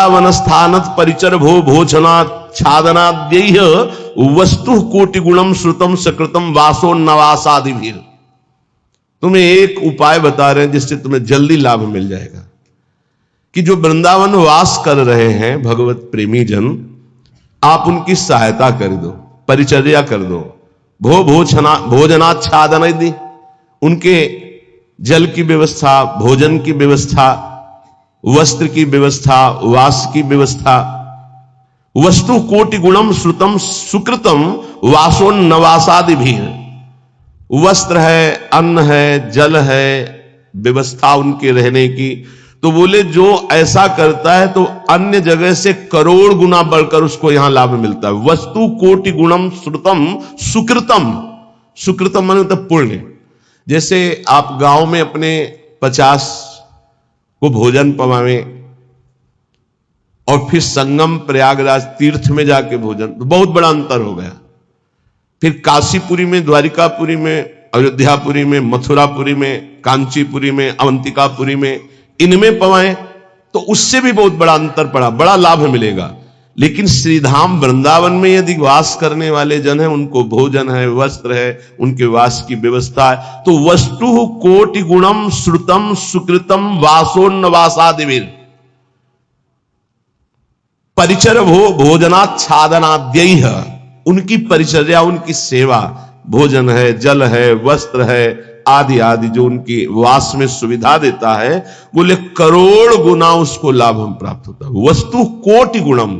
वृंदावन स्थानत परिचर भो भोजना छादनाद्यैः वस्तु कोटि गुणम श्रुतम सकृतम वासो नवासादि भी। तुम्हें एक उपाय बता रहे हैं जिससे तुम्हें जल्दी लाभ मिल जाएगा कि जो वृंदावन वास कर रहे हैं भगवत प्रेमी जन, आप उनकी सहायता कर दो, परिचर्या कर दो, भोजनाच्छादन दी, उनके जल की व्यवस्था, भोजन की व्यवस्था, वस्त्र की व्यवस्था, वास की व्यवस्था, वस्तु कोटि गुणम श्रुतम सुकृतम वासोन्नवासादि भी। वस्त्र है, अन्न है, जल है, व्यवस्था उनके रहने की। तो बोले जो ऐसा करता है तो अन्य जगह से करोड़ गुना बढ़कर उसको यहां लाभ मिलता है। वस्तु कोटि गुणम श्रुतम सुकृतम, सुकृतम माने मतलब पुण्य। जैसे आप गांव में अपने 50 को भोजन पवावे और फिर संगम प्रयागराज तीर्थ में जाके भोजन, तो बहुत बड़ा अंतर हो गया। फिर काशीपुरी में, द्वारिकापुरी में, अयोध्यापुरी में, मथुरापुरी में, कांचीपुरी में, अवंतिकापुरी में, इनमें पवाएं तो उससे भी बहुत बड़ा अंतर पड़ा, बड़ा लाभ मिलेगा। लेकिन श्रीधाम वृंदावन में यदि वास करने वाले जन हैं, उनको भोजन है, वस्त्र है, उनके वास की व्यवस्था है, तो वस्तु कोटि गुणम श्रुतम सुकृतम वासोन्नवासादिवीर परिचर भोजनाच्छादनाद्यैः, उनकी परिचर्या, उनकी सेवा, भोजन है, जल है, वस्त्र है, आदि आदि जो उनकी वास में सुविधा देता है, बोले करोड़ गुना उसको लाभ हम प्राप्त होता है। वस्तु कोटि गुणम,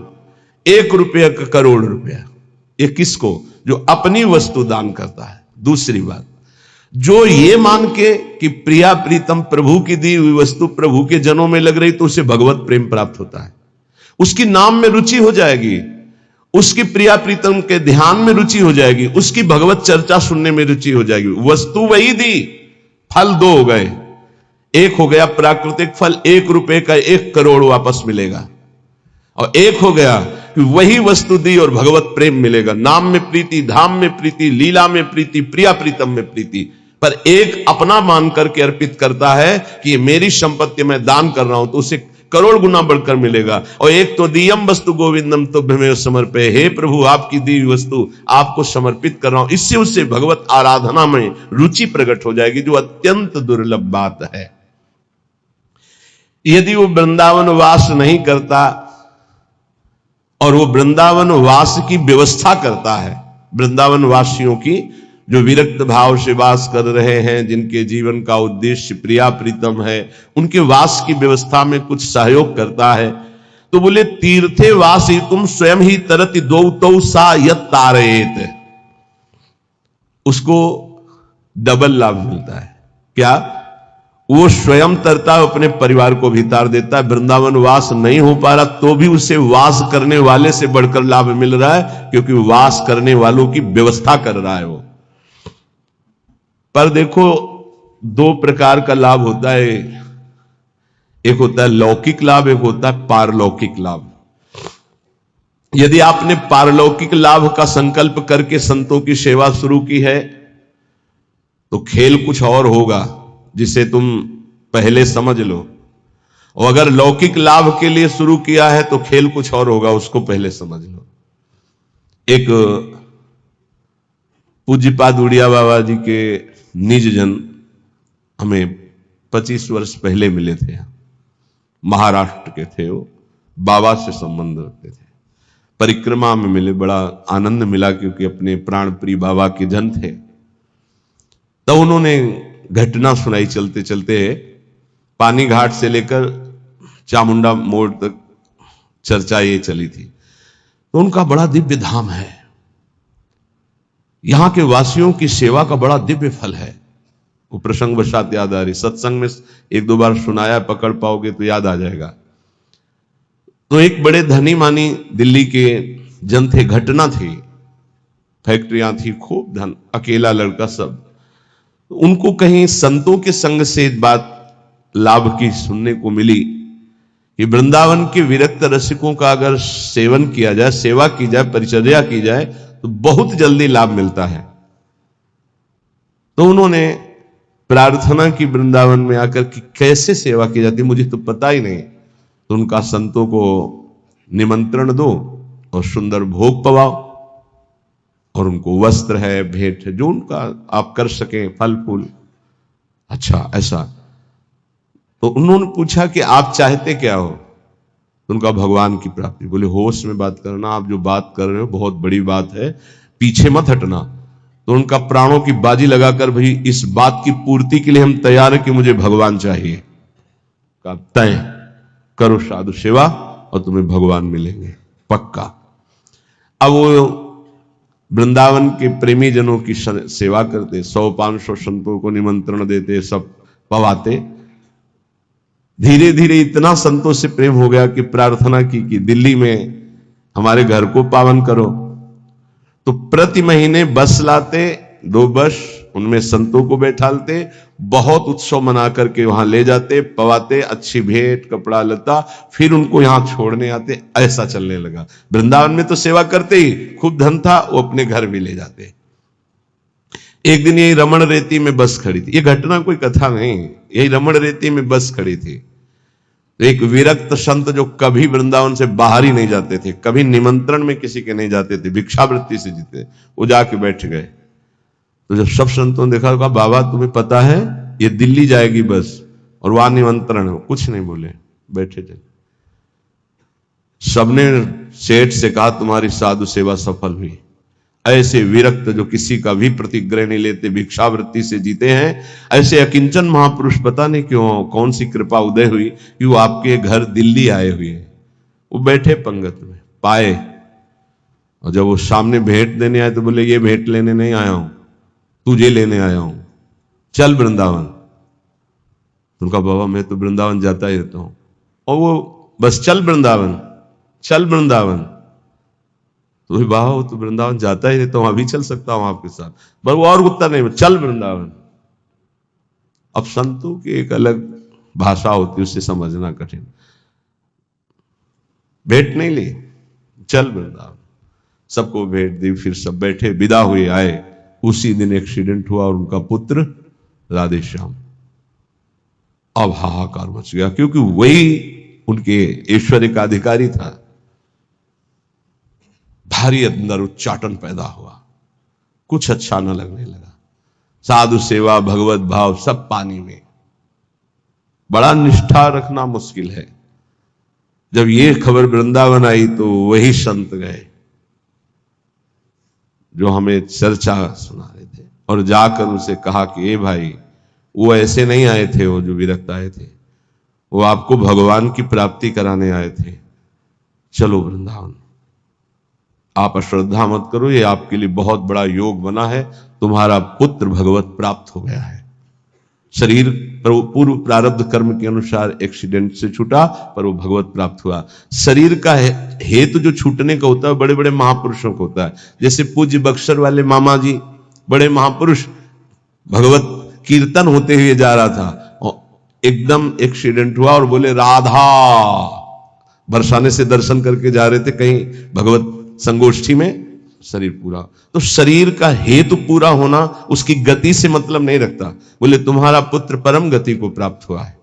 1 रुपया का करोड़ रुपया। ये किसको? जो अपनी वस्तु दान करता है। दूसरी बात, जो ये मान के कि प्रिया प्रीतम प्रभु की दी हुई वस्तु प्रभु के जनों में लग रही, तो उसे भगवत प्रेम प्राप्त होता है, उसकी नाम में रुचि हो जाएगी, उसकी प्रिया प्रीतम के ध्यान में रुचि हो जाएगी, उसकी भगवत चर्चा सुनने में रुचि हो जाएगी। वस्तु वही दी, फल 2 हो गए। एक हो गया प्राकृतिक फल, 1 रुपए का 1 करोड़ वापस मिलेगा, और एक हो गया कि वही वस्तु दी और भगवत प्रेम मिलेगा। नाम में प्रीति, धाम में प्रीति, लीला में प्रीति, प्रिया प्रीतम में प्रीति। पर एक अपना मान करके अर्पित करता है कि ये मेरी संपत्ति मैं दान कर रहा हूं, तो उसे करोड़ गुना बढ़कर मिलेगा। और एक तो दियम वस्तु गोविंदम तो भ्रमेव समर्पय, हे प्रभु आपकी दी हुई वस्तु आपको समर्पित कर रहा हूं। इससे उससे भगवत आराधना में रुचि प्रकट हो जाएगी, जो अत्यंत दुर्लभ बात है। यदि वो वृंदावन वास नहीं करता और वो वृंदावन वास की व्यवस्था करता है, वृंदावन वासियों की जो विरक्त भाव से वास कर रहे हैं, जिनके जीवन का उद्देश्य प्रिया प्रीतम है, उनके वास की व्यवस्था में कुछ सहयोग करता है, तो बोले तीर्थे वासी तुम स्वयं ही तरति दो सा यत तारेत, उसको डबल लाभ मिलता है। क्या? वो स्वयं तरता है, अपने परिवार को भी तार देता है। वृंदावन वास नहीं हो पा रहा तो भी उसे वास करने वाले से बढ़कर लाभ मिल रहा है, क्योंकि वास करने वालों की व्यवस्था कर रहा है वो। पर देखो 2 प्रकार का लाभ होता है, एक होता है लौकिक लाभ, एक होता है पारलौकिक लाभ। यदि आपने पारलौकिक लाभ का संकल्प करके संतों की सेवा शुरू की है तो खेल कुछ और होगा, जिसे तुम पहले समझ लो। और अगर लौकिक लाभ के लिए शुरू किया है तो खेल कुछ और होगा, उसको पहले समझ लो। एक पूज्यपाद उड़िया बाबा जी के निज जन हमें 25 वर्ष पहले मिले थे, महाराष्ट्र के थे वो, बाबा से संबंध रखते थे। परिक्रमा में मिले, बड़ा आनंद मिला क्योंकि अपने प्राण प्रिय बाबा के जन थे। तो उन्होंने घटना सुनाई चलते चलते, पानी घाट से लेकर चामुंडा मोड़ तक चर्चा ये चली थी। तो उनका बड़ा दिव्य धाम है, यहां के वासियों की सेवा का बड़ा दिव्य फल है। वो प्रसंग वशात याद आ रही, सत्संग में 1-2 बार सुनाया, पकड़ पाओगे तो याद आ जाएगा। तो एक बड़े धनी मानी दिल्ली के जन थे, घटना थी, फैक्ट्रियां थी, खूब धन, अकेला लड़का सब। उनको कहीं संतों के संग से बात लाभ की सुनने को मिली कि वृंदावन के विरक्त रसिकों का अगर सेवन किया जाए, सेवा की जाए, परिचर्या की जाए तो बहुत जल्दी लाभ मिलता है। तो उन्होंने प्रार्थना की वृंदावन में आकर कि कैसे सेवा की जाती, मुझे तो पता ही नहीं। तो उनका संतों को निमंत्रण दो और सुंदर भोग पवाओ, और उनको वस्त्र है, भेंट है, जो उनका आप कर सकें, फल फूल। अच्छा, ऐसा। तो उन्होंने पूछा कि आप चाहते क्या हो? तो उनका भगवान की प्राप्ति। बोले होश में बात करना, आप जो बात कर रहे हो बहुत बड़ी बात है, पीछे मत हटना। तो उनका प्राणों की बाजी लगाकर, भाई इस बात की पूर्ति के लिए हम तैयार हैं कि मुझे भगवान चाहिए। का तय करो साधु सेवा और तुम्हें भगवान मिलेंगे पक्का। अब वो वृंदावन के प्रेमी जनों की सेवा करते, 100-500 संतों को निमंत्रण देते, सब पवाते। धीरे धीरे इतना संतों से प्रेम हो गया कि प्रार्थना की कि दिल्ली में हमारे घर को पावन करो। तो प्रति महीने बस लाते, 2 बस, उनमें संतों को बैठालते, बहुत उत्सव मना करके वहां ले जाते, पवाते, अच्छी भेंट कपड़ा लता, फिर उनको यहां छोड़ने आते। ऐसा चलने लगा। वृंदावन में तो सेवा करते ही, खूब धन था, वो अपने घर भी ले जाते। एक दिन यही रमण रेती में बस खड़ी थी, ये घटना कोई कथा नहीं, यही रमण रेती में बस खड़ी थी। तो एक विरक्त संत जो कभी वृंदावन से बाहर ही नहीं जाते थे, कभी निमंत्रण में किसी के नहीं जाते थे, भिक्षावृत्ति से जीते, वो जाके बैठ गए। तो जब सब संतों ने देखा, कहा बाबा तुम्हें पता है ये दिल्ली जाएगी बस और वहां निमंत्रण है। कुछ नहीं बोले, बैठे थे। सबने सेठ से कहा तुम्हारी साधु सेवा सफल हुई। ऐसे विरक्त जो किसी का भी प्रतिग्रह नहीं लेते, भिक्षावृत्ति से जीते हैं, ऐसे अकिंचन महापुरुष पता नहीं क्यों, कौन सी कृपा उदय हुई कि वो आपके घर दिल्ली आए हुए हैं। वो बैठे पंगत में, पाए, और जब वो सामने भेंट देने आए तो बोले ये भेंट लेने नहीं आया हूं, तुझे लेने आया हूं, चल वृंदावन। उनका बाबा मैं तो वृंदावन जाता ही रहता हूं। और वो बस चल वृंदावन, चल वृंदावन। तो बाबा वो तो वृंदावन जाता ही रहता हूं, अभी चल सकता हूं आपके साथ। पर वो और उत्तर नहीं, चल वृंदावन। अब संतों की एक अलग भाषा होती है, उससे समझना कठिन। भेंट नहीं ली, चल वृंदावन। सबको भेंट दी, फिर सब बैठे, विदा हुए, आए। उसी दिन एक्सीडेंट हुआ और उनका पुत्र राधे श्याम। अब हाहाकार मच गया, क्योंकि वही उनके ऐश्वर्य का अधिकारी था। भारी अंदर उच्चाटन पैदा हुआ, कुछ अच्छा न लगने लगा। साधु सेवा, भगवत भाव सब पानी में। बड़ा निष्ठा रखना मुश्किल है। जब ये खबर वृंदावन आई तो वही संत गए जो हमें चर्चा सुना रहे थे, और जाकर उनसे कहा कि ए भाई, वो ऐसे नहीं आए थे, वो जो विरक्त आए थे, वो आपको भगवान की प्राप्ति कराने आए थे। चलो वृंदावन, आप अश्रद्धा मत करो, ये आपके लिए बहुत बड़ा योग बना है, तुम्हारा पुत्र भगवत प्राप्त हो गया है। शरीर पूर्व प्रारब्ध कर्म के अनुसार एक्सीडेंट से छूटा, पर वो भगवत प्राप्त हुआ। शरीर का हेतु जो छूटने का होता है बड़े बड़े महापुरुषों को होता है। जैसे पूज्य बक्सर वाले मामा जी, बड़े महापुरुष, भगवत कीर्तन होते हुए जा रहा था और एकदम एक्सीडेंट हुआ और बोले राधा, बरसाने से दर्शन करके जा रहे थे कहीं भगवत संगोष्ठी में, शरीर पूरा। तो शरीर का हेतु पूरा होना उसकी गति से मतलब नहीं रखता। बोले तुम्हारा पुत्र परम गति को प्राप्त हुआ है।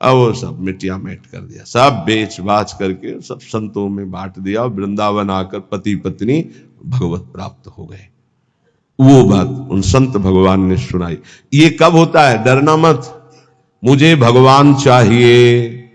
अब वो सब मिटिया मेट कर दिया, सब बेच बाच करके सब संतों में बांट दिया। वृंदावन आकर पति पत्नी भगवत प्राप्त हो गए। वो बात उन संत भगवान ने सुनाई। ये कब होता है? डरना मत, मुझे भगवान चाहिए,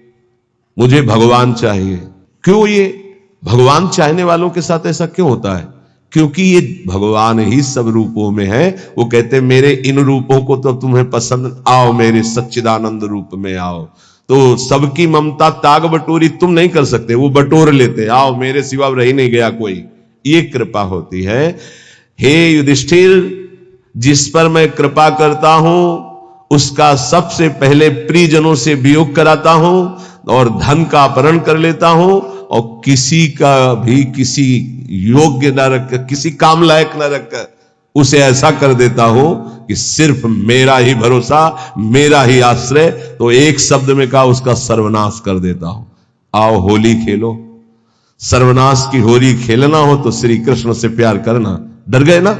मुझे भगवान चाहिए। क्यों ये भगवान चाहने वालों के साथ ऐसा क्यों होता है? क्योंकि ये भगवान ही सब रूपों में है। वो कहते मेरे इन रूपों को तो तुम्हें पसंद, आओ मेरे सच्चिदानंद रूप में आओ। तो सबकी ममता ताग बटोरी तुम नहीं कर सकते, वो बटोर लेते, आओ मेरे सिवा रही नहीं गया कोई। ये कृपा होती है। हे युधिष्ठिर, जिस पर मैं कृपा करता हूं उसका सबसे पहले प्रियजनों से वियोग कराता हूं और धन का अपहरण कर लेता हूं, और किसी का भी किसी योग्य न रखकर, किसी काम लायक न रखकर उसे ऐसा कर देता हूं कि सिर्फ मेरा ही भरोसा, मेरा ही आश्रय। तो एक शब्द में कहा, उसका सर्वनाश कर देता हूं। आओ होली खेलो। सर्वनाश की होली खेलना हो तो श्री कृष्ण से प्यार करना। डर गए ना?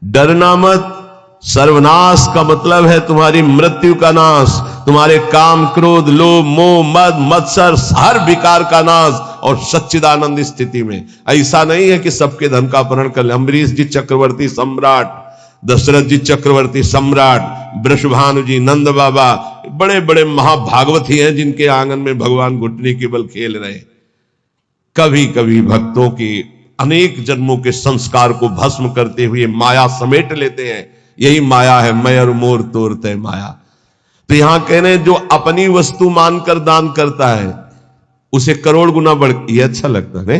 डरना मत, सर्वनाश का मतलब है तुम्हारी मृत्यु का नाश, तुम्हारे काम क्रोध लोभ मोह मद मत्सर हर विकार का नाश, और सच्चिदानंद स्थिति में। ऐसा नहीं है कि सबके धन का अपहरण कर ले। अम्बरीश जी चक्रवर्ती सम्राट, दशरथ जी चक्रवर्ती सम्राट, वृषभानु जी, नंद बाबा, बड़े बड़े महाभागवती हैं जिनके आंगन में भगवान घुटने के बल खेल रहे। कभी कभी भक्तों के अनेक जन्मों के संस्कार को भस्म करते हुए माया समेट लेते हैं। यही माया है, मैं और मोर तोड़ते माया। तो यहां कह रहे हैं जो अपनी वस्तु मानकर दान करता है उसे करोड़ गुना बढ़। ये अच्छा लगता है,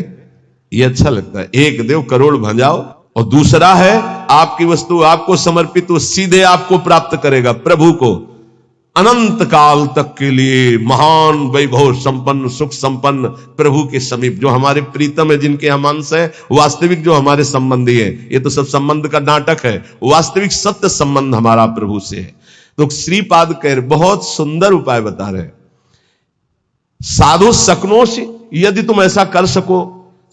ये अच्छा लगता है। एक देव करोड़ भंजाओ, और दूसरा है आपकी वस्तु आपको समर्पित, वो सीधे आपको प्राप्त करेगा प्रभु को अनंत काल तक के लिए। महान वैभव संपन्न सुख संपन्न प्रभु के समीप, जो हमारे प्रीतम है, जिनके हम अंश हैं, वास्तविक जो हमारे संबंधी है। ये तो सब संबंध का नाटक है, वास्तविक सत्य संबंध हमारा प्रभु से है। तो श्रीपाद कह बहुत सुंदर उपाय बता रहे। साधु सकनो से, यदि तुम ऐसा कर सको,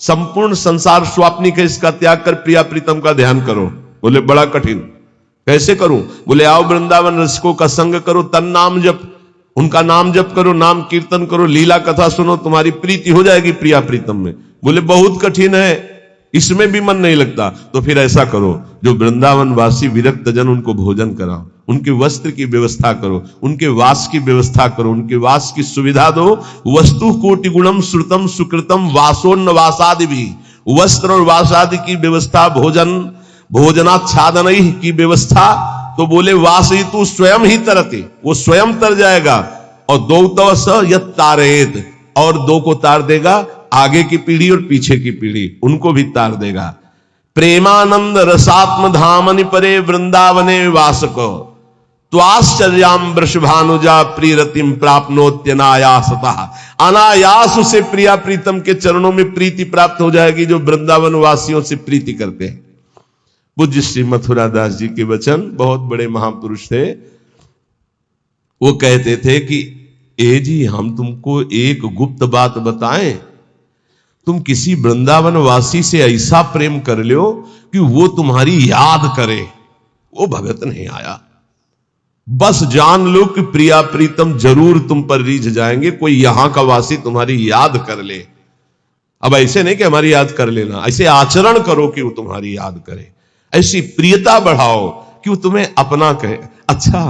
संपूर्ण संसार स्वाप्निक है, इसका त्याग कर प्रिया प्रीतम का ध्यान करो। बोले बड़ा कठिन, कैसे करूं? बोले आओ वृंदावन रसिकों का संग करो, तन नाम जप, उनका नाम जप करो, नाम कीर्तन करो, लीला कथा सुनो, तुम्हारी प्रीति हो जाएगी प्रिया प्रीतम में। बोले बहुत कठिन है, इसमें भी मन नहीं लगता। तो फिर ऐसा करो, जो वृंदावन वासी विरक्त जन उनको भोजन कराओ, उनके वस्त्र की व्यवस्था करो, उनके वास की व्यवस्था करो, उनके वास की सुविधा दो। वस्तु कोटि गुणम श्रुतम सुकृतम वासोन्न वासादि भी, वस्त्र और वासादि की व्यवस्था, भोजनाच्छादन की व्यवस्था। तो बोले वासी तू स्वयं ही तरते, वो स्वयं तर जाएगा। और दो तो स यत तारेत, और दो को तार देगा, आगे की पीढ़ी और पीछे की पीढ़ी, उनको भी तार देगा। प्रेमानंद रसात्म धामनि परे वृंदावने वासको, त्वाश्चर्याम वृषभानुजा प्रियरतिम प्राप्नोत्यनायासतः। अनायास उसे प्रिया प्रीतम के चरणों में प्रीति प्राप्त हो जाएगी, जो वृंदावन वासियों से प्रीति करते हैं। पूज्य श्री मथुरा दास जी के वचन, बहुत बड़े महापुरुष थे। वो कहते थे कि ए जी, हम तुमको एक गुप्त बात बताएं, तुम किसी वृंदावन वासी से ऐसा प्रेम कर लो कि वो तुम्हारी याद करे। वो भगत नहीं आया, बस जान लो कि प्रिया प्रीतम जरूर तुम पर रीझ जाएंगे। कोई यहां का वासी तुम्हारी याद कर ले। अब ऐसे नहीं कि हमारी याद कर लेना, ऐसे आचरण करो कि वो तुम्हारी याद करे, ऐसी प्रियता बढ़ाओ कि वो तुम्हें अपना कहे। अच्छा,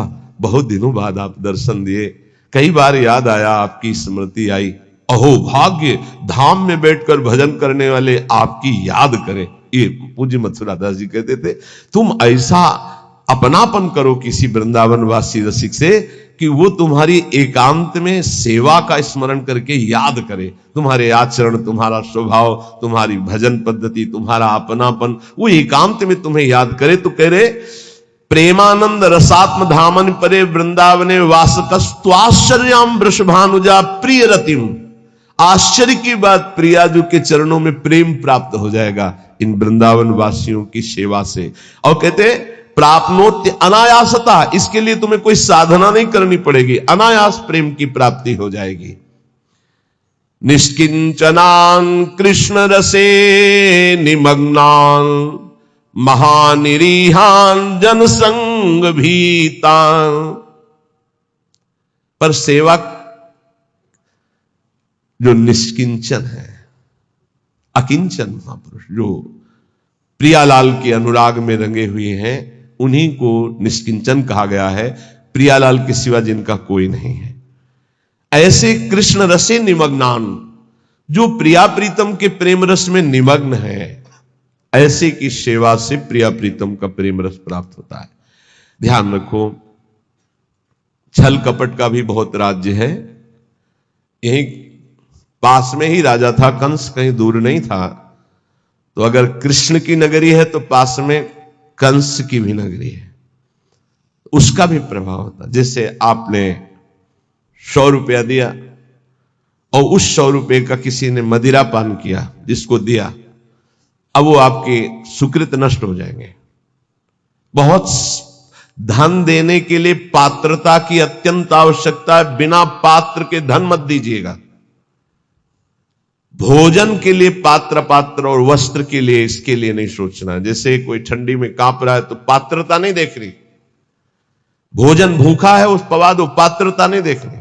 बहुत दिनों बाद आप दर्शन दिए, कई बार याद आया, आपकी स्मृति आई। अहो भाग्य, धाम में बैठकर भजन करने वाले आपकी याद करें। ये पूज्य मथुरा दास जी कहते थे, तुम ऐसा अपनापन करो किसी वृंदावन वासी रसिक से कि वो तुम्हारी एकांत में सेवा का स्मरण करके याद करे। तुम्हारे आचरण, तुम्हारा स्वभाव, तुम्हारी भजन पद्धति, तुम्हारा अपनापन, वो एकांत में तुम्हें याद करे। तो कह रहे प्रेमानंद रसात्म धामन परे वृंदावने वासकस्त्वाश्चर्याम वृषभानुजा प्रिय रतिम। आश्चर्य की बात, प्रियाजू के चरणों में प्रेम प्राप्त हो जाएगा इन वृंदावन वासियों की सेवा से। और कहते प्राप्नोत्य अनायासता, इसके लिए तुम्हें कोई साधना नहीं करनी पड़ेगी, अनायास प्रेम की प्राप्ति हो जाएगी। निष्किंचनां कृष्ण रसे निमग्नां महानिरीहान जनसंग भीतां। पर सेवक जो निष्किंचन है, अकिंचन महापुरुष, जो प्रियालाल के अनुराग में रंगे हुए हैं, उन्हीं को निष्किंचन कहा गया है। प्रियालाल के सिवा जिनका कोई नहीं है, ऐसे कृष्ण रसे निमग्नान, जो प्रिया प्रीतम के प्रेम रस में निमग्न है, ऐसे की सेवा से प्रिया प्रीतम का प्रेम रस प्राप्त होता है। ध्यान रखो, छल कपट का भी बहुत राज्य है। यही पास में ही राजा था कंस, कहीं दूर नहीं था। तो अगर कृष्ण की नगरी है तो पास में कंस की भी नगरी है, उसका भी प्रभाव होता। जैसे आपने 100 रुपया दिया और उस 100 रुपये का किसी ने मदिरा पान किया, जिसको दिया, अब वो आपके सुकृत नष्ट हो जाएंगे। बहुत धन देने के लिए पात्रता की अत्यंत आवश्यकता है, बिना पात्र के धन मत दीजिएगा। भोजन के लिए पात्र और वस्त्र के लिए, इसके लिए नहीं सोचना। जैसे कोई ठंडी में कांप रहा है तो पात्रता नहीं देख रही, भोजन भूखा है उस पवा दो, पात्रता नहीं देखनी।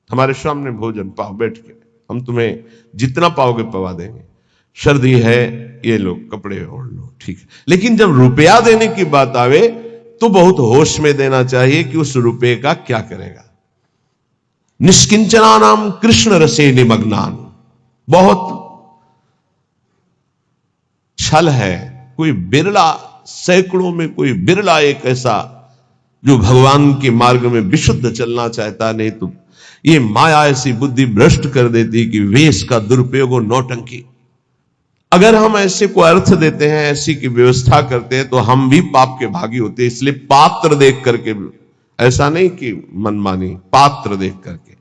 हमारे सामने भोजन पाओ बैठ के, हम तुम्हें जितना पाओगे पवा देंगे। सर्दी है, ये लो कपड़े ओढ़ लो, ठीक है। लेकिन जब रुपया देने की बात आवे तो बहुत होश में देना चाहिए कि उस रुपये का क्या करेगा। निष्किंचना नाम कृष्ण रसे निमग्नान, बहुत छल है। कोई बिरला, सैकड़ों में कोई बिरला एक ऐसा जो भगवान के मार्ग में विशुद्ध चलना चाहता, नहीं तो ये माया ऐसी बुद्धि भ्रष्ट कर देती कि वेश का दुरुपयोग और नौटंकी। अगर हम ऐसे को अर्थ देते हैं, ऐसी की व्यवस्था करते हैं, तो हम भी पाप के भागी होते हैं। इसलिए पात्र देख करके, ऐसा नहीं कि मनमानी, पात्र देख करके।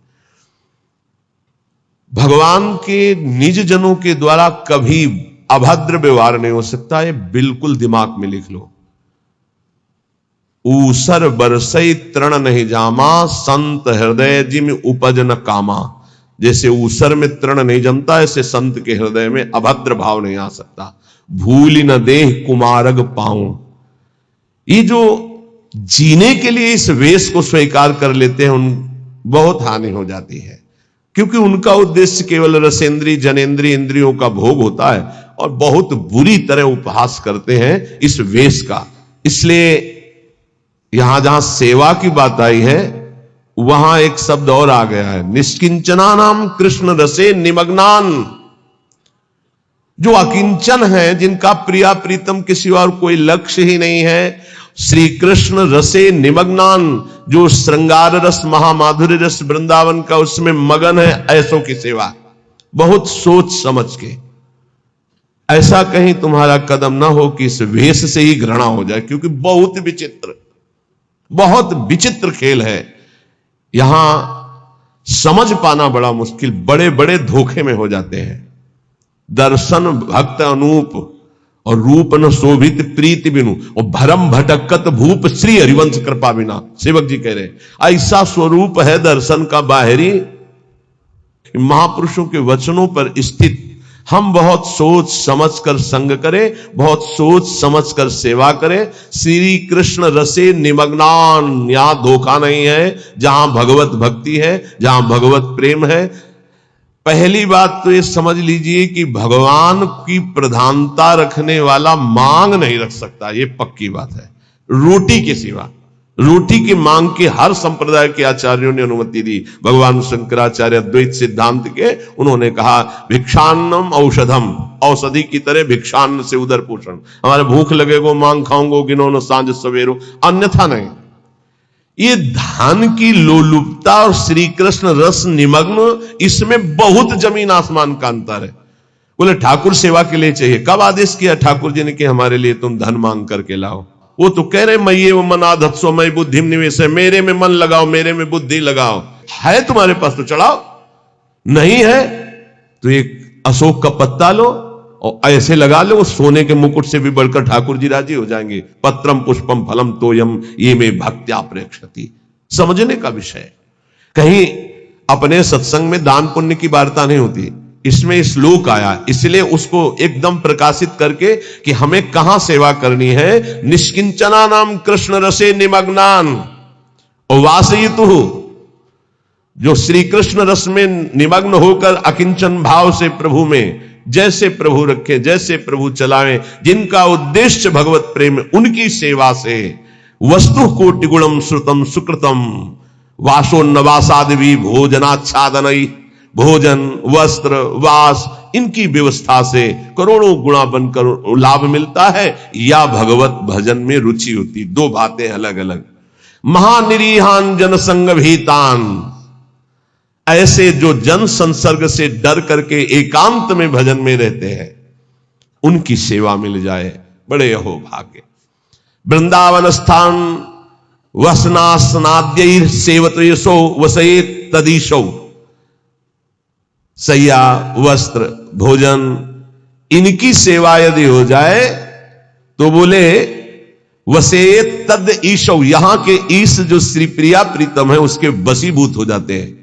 भगवान के निज जनों के द्वारा कभी अभद्र व्यवहार नहीं हो सकता, ये बिल्कुल दिमाग में लिख लो। ऊसर बरसई तृण नहीं जामा, संत हृदय जिम उपज न कामा। जैसे ऊसर में तृण नहीं जमता, ऐसे संत के हृदय में अभद्र भाव नहीं आ सकता। भूल न देह कुमारग पाऊं, ये जो जीने के लिए इस वेश को स्वीकार कर लेते हैं, उन बहुत हानि हो जाती है। क्योंकि उनका उद्देश्य केवल रसेंद्री जनेंद्री इंद्रियों का भोग होता है, और बहुत बुरी तरह उपहास करते हैं इस वेश का। इसलिए यहां जहां सेवा की बात आई है, वहां एक शब्द और आ गया है, निष्किंचना नाम कृष्ण रसे निमग्नान। जो अकिंचन है, जिनका प्रिया प्रीतम किसी और कोई लक्ष्य ही नहीं है, श्री कृष्ण रसे निमग्नान, जो श्रृंगार रस महामाधुर्य रस वृंदावन का उसमें मगन है, ऐसों की सेवा बहुत सोच समझ के। ऐसा कहीं तुम्हारा कदम ना हो कि इस वेश से ही घृणा हो जाए, क्योंकि बहुत विचित्र खेल है। यहां समझ पाना बड़ा मुश्किल, बड़े बड़े धोखे में हो जाते हैं। दर्शन भक्त अनूप और रूप न शोभित प्रीति बिनु, और भरम भटकत भूप श्री हरिवंश कृपा बिना। सेवक जी कह रहे ऐसा स्वरूप है दर्शन का बाहरी, महापुरुषों के वचनों पर स्थित। हम बहुत सोच समझ कर संग करें, बहुत सोच समझ कर सेवा करें। श्री कृष्ण रसे निमग्नान, यहां धोखा नहीं है। जहां भगवत भक्ति है, जहां भगवत प्रेम है, पहली बात तो ये समझ लीजिए कि भगवान की प्रधानता रखने वाला मांग नहीं रख सकता, ये पक्की बात है। रोटी के सिवा, रोटी की मांग के हर संप्रदाय के आचार्यों ने अनुमति दी। भगवान शंकराचार्य अद्वैत सिद्धांत के, उन्होंने कहा भिक्षान्नम औषधम, औषधि की तरह भिक्षान्न से उदर पोषण। हमारे भूख लगेगो मांग खाऊंगो गिनो सांझ सवेरो, अन्यथा नहीं। ये धान की लोलुपता और श्री कृष्ण रस निमग्न, इसमें बहुत जमीन आसमान का अंतर है। बोले ठाकुर सेवा के लिए चाहिए, कब आदेश किया ठाकुर जी ने कि हमारे लिए तुम धन मांग करके लाओ? वो तो कह रहे मये वो मन आधत्सो मई बुद्धि निवेश है, मेरे में मन लगाओ, मेरे में बुद्धि लगाओ। है तुम्हारे पास तो चढ़ाओ, नहीं है तो एक अशोक का पत्ता लो और ऐसे लगा लो, सोने के मुकुट से भी बढ़कर ठाकुर जी राजी हो जाएंगे। पत्रम पुष्पम फलम तोयम ये में भक्त्या प्रेक्षति। समझने का विषय, कहीं अपने सत्संग में दान पुण्य की वार्ता नहीं होती, इसमें श्लोक आया, इसलिए उसको एकदम प्रकाशित करके कि हमें कहां सेवा करनी है। निष्किंचना नाम कृष्ण रसे निमग्नान और वासयितु, जो श्री कृष्ण रस में निमग्न होकर अकिंचन भाव से प्रभु में जैसे प्रभु रखे, जैसे प्रभु चलावें, जिनका उद्देश्य भगवत प्रेम, उनकी सेवा से वस्तु कोटि गुणम श्रुतम सुकृतम वासोन्नवासादि भोजनाच्छादनई, भोजन वस्त्र वास इनकी व्यवस्था से करोड़ों गुणा बनकर लाभ मिलता है, या भगवत भजन में रुचि होती। दो बातें अलग अलग। महानिरीहान जनसंग भीतान, ऐसे जो जन संसर्ग से डर करके एकांत में भजन में रहते हैं, उनकी सेवा मिल जाए, बड़े अहो भाग्य। वृंदावन स्थान वसनास्नाद्यैर सेवतयसो वसयेत तदीशो, सैया वस्त्र भोजन इनकी सेवा यदि हो जाए तो बोले वसेत तद ईशौ, यहां के ईश जो श्री प्रिया प्रीतम है उसके वशीभूत हो जाते हैं।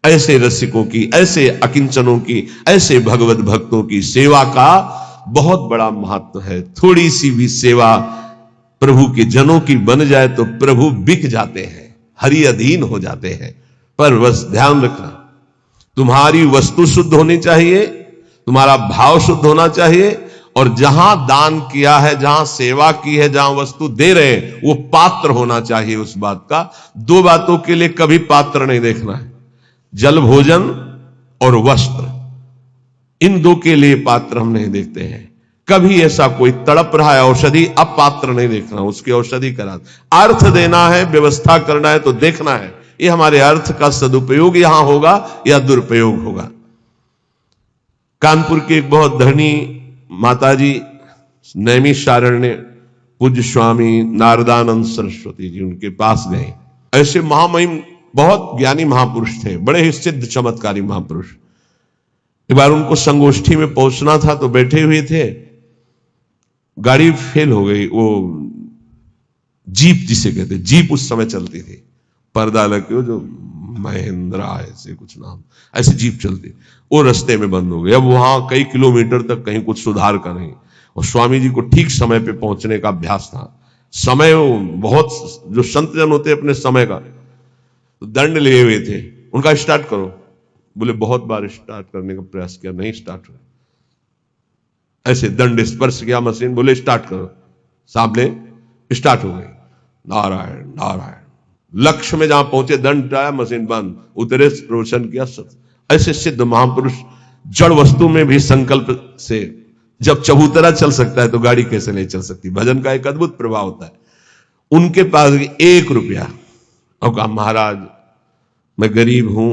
ऐसे रसिकों की, ऐसे अकिंचनों की, ऐसे भगवत भक्तों की सेवा का बहुत बड़ा महत्व है। थोड़ी सी भी सेवा प्रभु के जनों की बन जाए तो प्रभु बिक जाते हैं, हरि अधीन हो जाते हैं। पर बस ध्यान रखना, तुम्हारी वस्तु शुद्ध होनी चाहिए, तुम्हारा भाव शुद्ध होना चाहिए, और जहां दान किया है, जहां सेवा की है, जहां वस्तु दे रहे हैं, वो पात्र होना चाहिए उस बात का। दो बातों के लिए कभी पात्र नहीं देखना है, जल भोजन और वस्त्र, इन दो के लिए पात्र हम नहीं देखते हैं। कभी ऐसा कोई तड़प रहा है औषधि, अब पात्र नहीं देखना, उसकी औषधि करा। अर्थ देना है, व्यवस्था करना है तो देखना है ये हमारे अर्थ का सदुपयोग यहां होगा या दुरुपयोग होगा। कानपुर के एक बहुत धनी माताजी नैमिषारण्य पूज्य स्वामी नारदानंद सरस्वती जी, उनके पास गए। ऐसे महामहिम बहुत ज्ञानी महापुरुष थे, बड़े ही सिद्ध चमत्कारी महापुरुष। एक बार उनको संगोष्ठी में पहुंचना था तो बैठे हुए थे, गाड़ी फेल हो गई। वो जीप जिसे कहते, जीप उस समय चलती थी, पर्दा लगे जो महिंद्रा ऐसे कुछ नाम, ऐसी जीप चलती, वो रास्ते में बंद हो गई। अब वहां कई किलोमीटर तक कहीं कुछ सुधार का नहीं, और स्वामी जी को ठीक समय पे पहुंचने का अभ्यास था। समय बहुत, जो संत जन होते अपने समय का तो दंड लिए हुए थे। उनका स्टार्ट करो, बोले बहुत बार स्टार्ट करने का प्रयास किया, नहीं स्टार्ट हुआ। ऐसे दंड स्पर्श किया मशीन, बोले स्टार्ट करो, सामने स्टार्ट हो गई। नारायण नारायण, लक्ष्य में जहां पहुंचे दंड आया, मशीन बंद, उतरे, रोशन किया। ऐसे सिद्ध महापुरुष जड़ वस्तु में भी संकल्प से, जब चबूतरा चल सकता है तो गाड़ी कैसे नहीं चल सकती। भजन का एक अद्भुत प्रभाव होता है। उनके पास 1 रुपया, और कहा महाराज मैं गरीब हूं,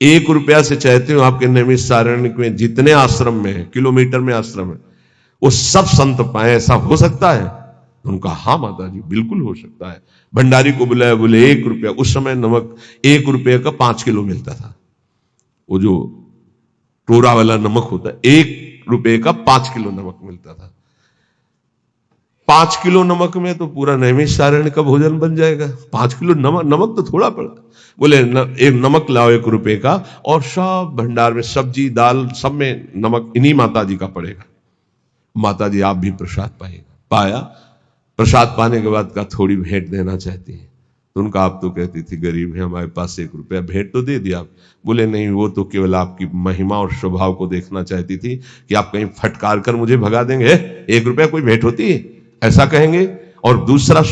1 रुपया से चाहते हो आपके नैमिषारण्य में जितने आश्रम में, किलोमीटर में आश्रम है, वो सब संत पाए, ऐसा हो सकता है? उनका हाँ माता जी बिल्कुल हो सकता है। भंडारी को बुलाया, बोले 1 रुपया। उस समय नमक 1 रुपये का 5 किलो मिलता था, वो जो टोरा वाला नमक होता है, 1 रुपये का 5 किलो नमक मिलता था। 5 किलो नमक में तो पूरा नैमिषारण्य का भोजन बन जाएगा। 5 किलो नमक तो थोड़ा पड़ा। बोले एक नमक लाओ 1 रुपये का, और सब भंडार में सब्जी दाल सब में नमक इन्हीं माता जी का पड़ेगा। माता जी आप भी प्रसाद पाएगा। पाया, प्रसाद पाने के बाद का थोड़ी भेंट देना चाहती है। तो उनका आप तो कहती थी गरीब है, हमारे पास 1 रुपया, भेंट तो दे दिया। बोले नहीं, वो तो केवल आपकी महिमा और स्वभाव को देखना चाहती थी कि आप कहीं फटकार कर मुझे भगा देंगे, 1 रुपया कोई भेंट होती है, ऐसा कहेंगे। और दूसरा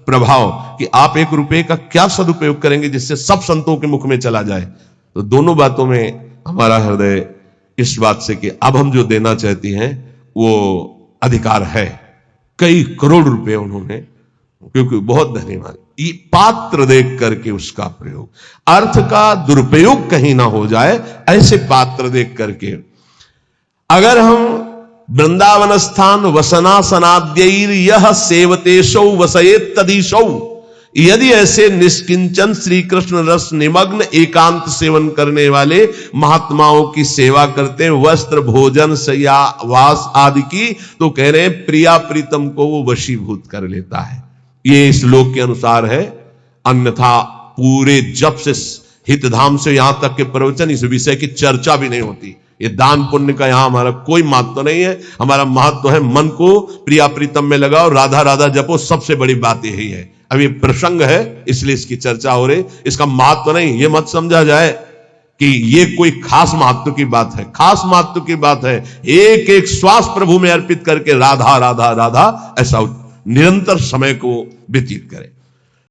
प्रभाव कि आप 1 रुपये का क्या सदुपयोग करेंगे जिससे सब संतों के मुख में चला जाए। तो दोनों बातों में हमारा हृदय इस बात से कि अब हम जो देना चाहती हैं वो अधिकार है। कई करोड़ रुपए उन्होंने, क्योंकि बहुत धन्यवाद, ये पात्र देख करके उसका प्रयोग, अर्थ का दुरुपयोग कहीं ना हो जाए, ऐसे पात्र देख करके। अगर हम वृंदावन स्थान वसनासनाद्यैर यह सेवतेशौ वसयेत तदीशौ, यदि ऐसे निष्किंचन श्री कृष्ण रस निमग्न एकांत सेवन करने वाले महात्माओं की सेवा करते हैं, वस्त्र भोजन शय्या वास आदि की, तो कह रहे हैं प्रिया प्रीतम को वो वशीभूत कर लेता है। ये इस श्लोक के अनुसार है, अन्यथा पूरे जब से हितधाम से यहां तक के प्रवचन इस विषय की चर्चा भी नहीं होती। ये दान पुण्य का यहां हमारा कोई महत्व नहीं है। हमारा महत्व है मन को प्रिया प्रीतम में लगाओ, राधा राधा जपो, सबसे बड़ी बात यही है। अब ये प्रसंग है इसलिए इसकी चर्चा हो रही, इसका महत्व नहीं। ये मत समझा जाए कि ये कोई खास महत्व की बात है। खास महत्व की बात है, एक एक श्वास प्रभु में अर्पित करके राधा राधा राधा ऐसा निरंतर समय को व्यतीत करें।